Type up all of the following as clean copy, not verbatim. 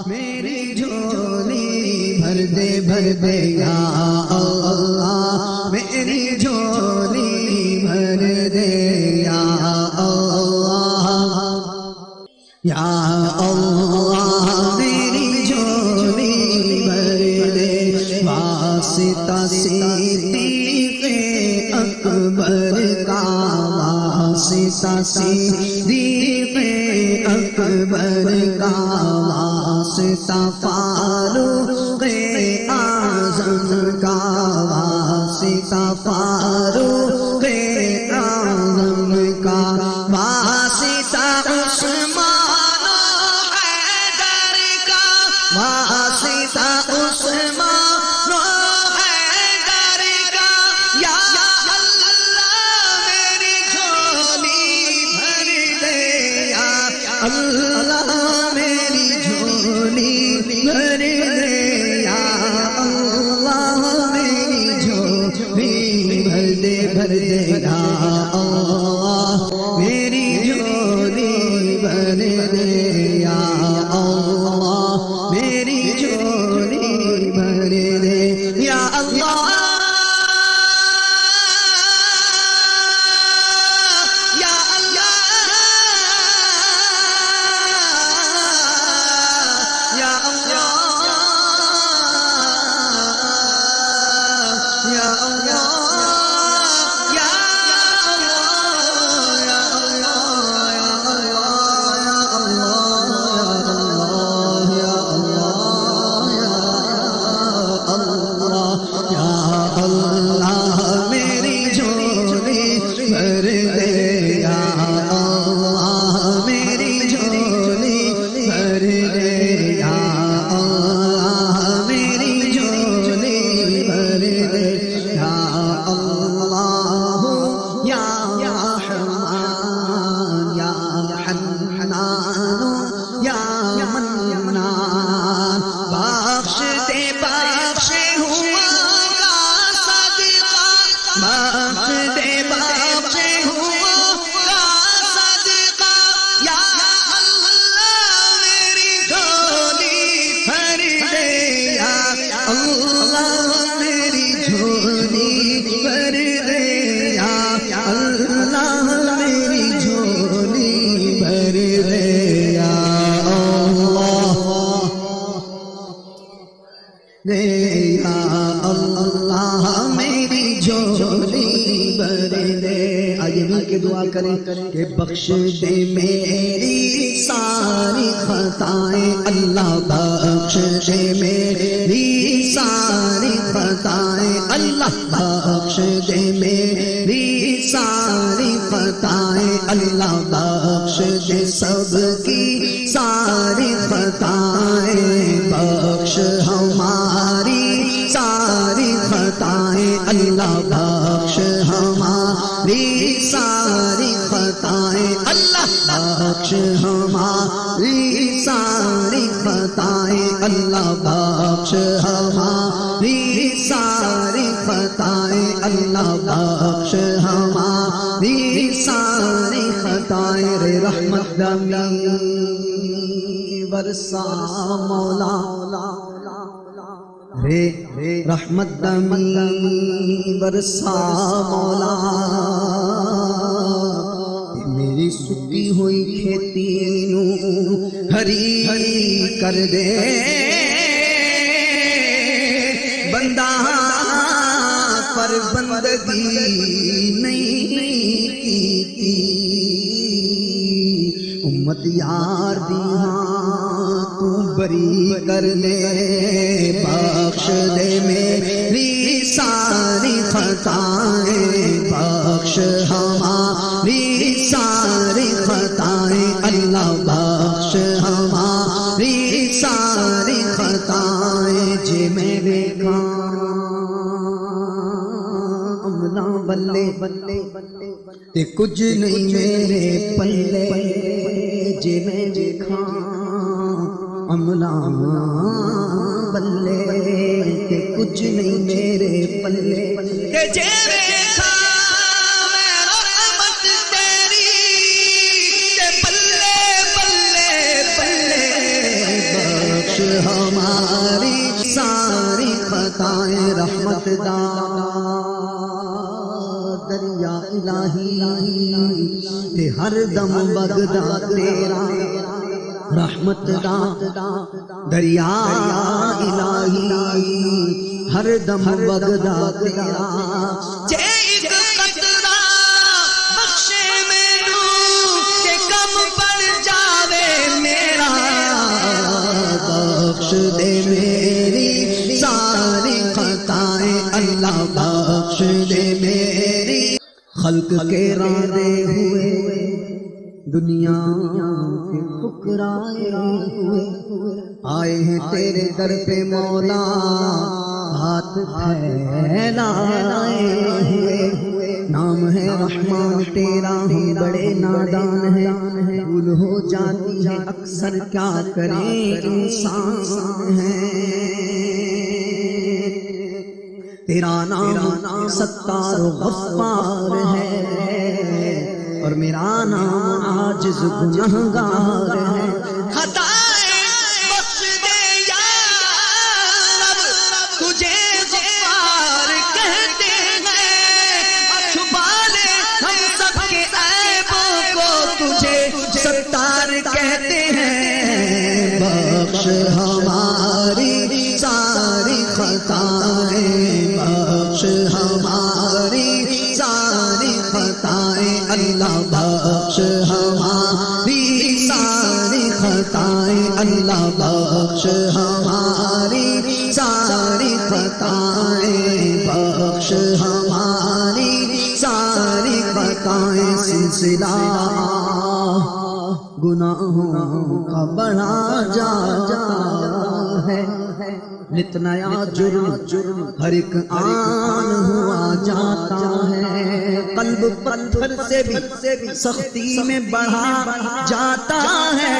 میری جھولی بھر دے یا اللہ میری جھولی بھر دے یا اللہ یا اللہ میری جھولی بھر دے واسطہ صدیق اکبر کا واسطہ صدیق اکبر کا واسطہ فاروق اعظم کا واسطہ فاروق اعظم کا واسطہ عثمان و حیدر کا واسطہ عثمان و حیدر کا یا اللہ میری جھولی بھر دے یا اللہ میری جھولی بھر دے یا اللہ میری جھولی بھر دے یا اللہ میری جھولی بھر دے یا اللہ میری جھولی بھر دے یا اللہ یا اللہ یا اللہ یا اللہ اللہ میری جھولی بھر دے یا اللہ میری جھولی بھر دے یا اللہ میری جھولی بھر دے یا اللہ یا رحمان یا حنان یا منان بخش دے بخشے ہوا بخش دے بخشے ہوا کا صدقہ یا اللہ میری جھولی بھر دے یا اللہ میری جھولی بھر دے یا اللہ میری جھولی بھر دے یا اللہ دے یا اللہ میری جھولی بھر دے آئیے مل کے دعا کریں کہ بخش دے میری ساری خطائیں اللہ بخش دے میری ساری خطائیں اللہ بخش دے میری ساری خطائیں اللہ بخش دے سب کی ساری خطائیں بخش ہماری ساری خطائیں اللہ بخش ہماری ساری خطائیں اللہ بخش ہماری ساری خطائیں اللہ بخش ہماری ساری خطائیں اللہ بخش ہماری ساری خطائیں رے رحمت دمی برسا مولا رے رحمت دمی برسا مولا میری سکی ہوئی کھیتی نو ہری کر دے بندہ پر بندگی نہیں کی امت یار دیاں تو بری کر دے بخش دے میری ساری خطائیں بخش ہماری ساری خطائیں اللہ بخش ہماری ساری خطائیں جے میرے کام نہ بلے تے کچھ نہیں میرے پلے جے میں دیکھاں عملہ بلے تے کچھ نہیں میرے پلے کہ جے دیکھاں میں رحمت تیری کہ پلے پلے پلے بخش ہماری ساری خطائیں رحمت دا دریا الہی تے ہر دم بغدا تیرا رحمت دا دریا الہی ہر دم بغدا تیرا جے ایک قطرہ بخشے مینوں کہ کم پڑ جاوے میرا بخش دے میری ساری خطائیں اللہ بخش دے میری خلق کے راندے ہوئے دنیا کے فقرائے ہوئے آئے ہیں تیرے در پہ مولا ہاتھ پھیلائے ہوئے نام ہے رحمان تیرا ہم بڑے نادان ہیں بھول ہو جاتی ہے اکثر کیا کریں انسان ہیں تیرا نام ستار و غفار ہے اور میرا نام عاجز گنہگار ہے خطائیں بخش دے یا رب تجھے غفار کہتے ہیں چھپا لے ہم سب کے عیبوں کو تجھے ستار کہتے ہیں بخش ہماری ساری خطائیں بخش ہماری ساری خطائیں اللہ بخش ہماری ساری خطائیں اللہ بخش ہماری ساری خطائیں بخش ہماری ساری خطائیں سلسلہ گناہوں کا بڑھا جاتا ہے نت نیا جرم ہر ایک آن ہوا جاتا ہے قلب پتھر سے بھی سختی میں بڑھا جاتا ہے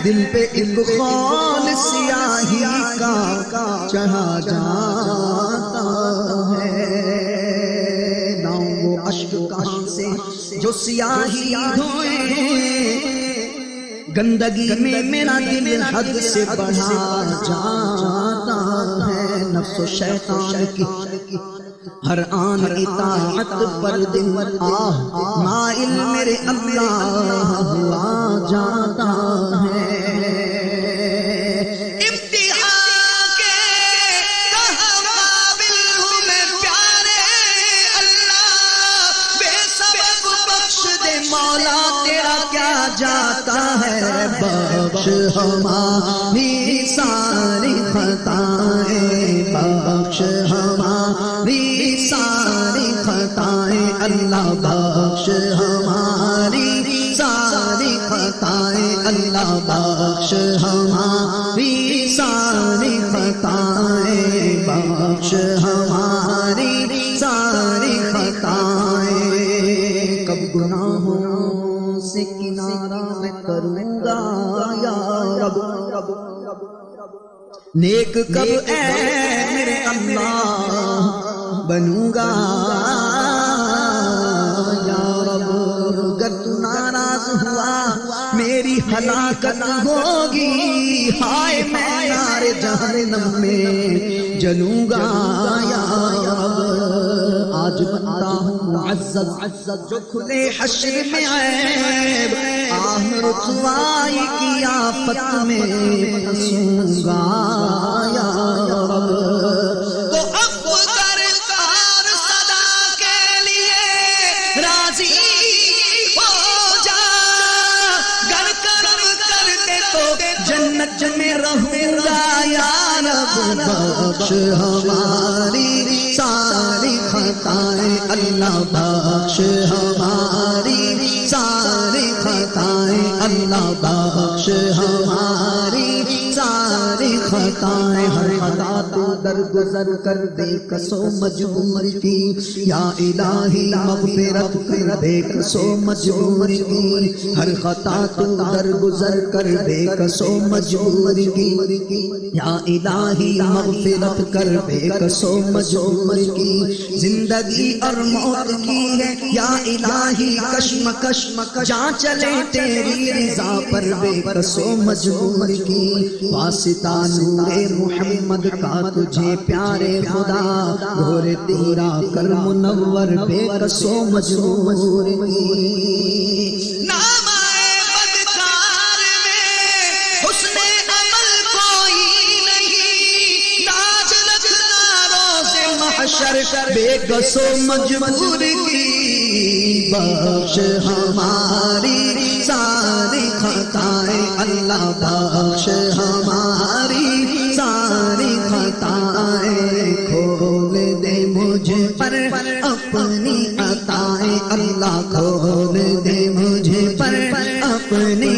دل پہ ایک خول سیاہی کا چڑھا جاتا ہے ناؤں وہ اشک کہاں سے جو سیاہی دھوئے گندگی میں میرا دل حد سے بڑھا جاتا ہے نفس و شیطان کی ہر آن اطاعت پر دل مائل میرے اللہ ہوا جاتا ہے مولا تیرا کیا جاتا ہے بخش ہماری ساری خطائیں بخش ہماری ساری خطائیں اللہ بخش ہماری ساری خطائیں اللہ بخش ہماری ساری خطائیں بخش ہماری ساری خطائیں کب گناہوں سے کنارہ میں کروں گا یا رب نیک کب اے میرے اللہ بنوں گا یا رب اگر تو ناراض ہوا میری ہلاکت ہوگی ہائے میں نار جہنم میں جلوں گا یا رب آج بنتا ہوں معزز جو کھلے حشر میں عیب آہ رسوائی کی آفت میں پھنسوں گا یا رب تو اب درکار صدا کے لیے راضی ہو جا گر کرم کر دے تو جنت میں رہوں گا یا رب بخش ہماری ساری خطائیں اللہ بخش ہماری ساری خطائیں اللہ بخش ہماری ساری خطائیں ہر خطا تو درگزر کر دے کسو مجبور کی یا الہی مغفرت کر دے کسو مجبور کی ہر خطا تو درگزر کر دے کسو مجبور کی یا الہی الہی مغفرت کر بے کسو مجبور کی زندگی اور موت کی ہے یا الہی کشمکش جہاں چلے تیری رضا پر بے کسو مجبور کی واسطہ نور محمد کا تجھے پیارے خدا گھور تیرا کر منور بے کسو مجبور کی نام آئے بدکار میں حسن عمل کوئی نہیں لاج رکھنا روز محشر بے کسو مجبور کی بخش ہماری ساری خطائیں اللہ بخش ہماری ساری خطائیں کھول دے مجھ پر اپنی عطائیں اللہ کھول دے مجھ پر اپنی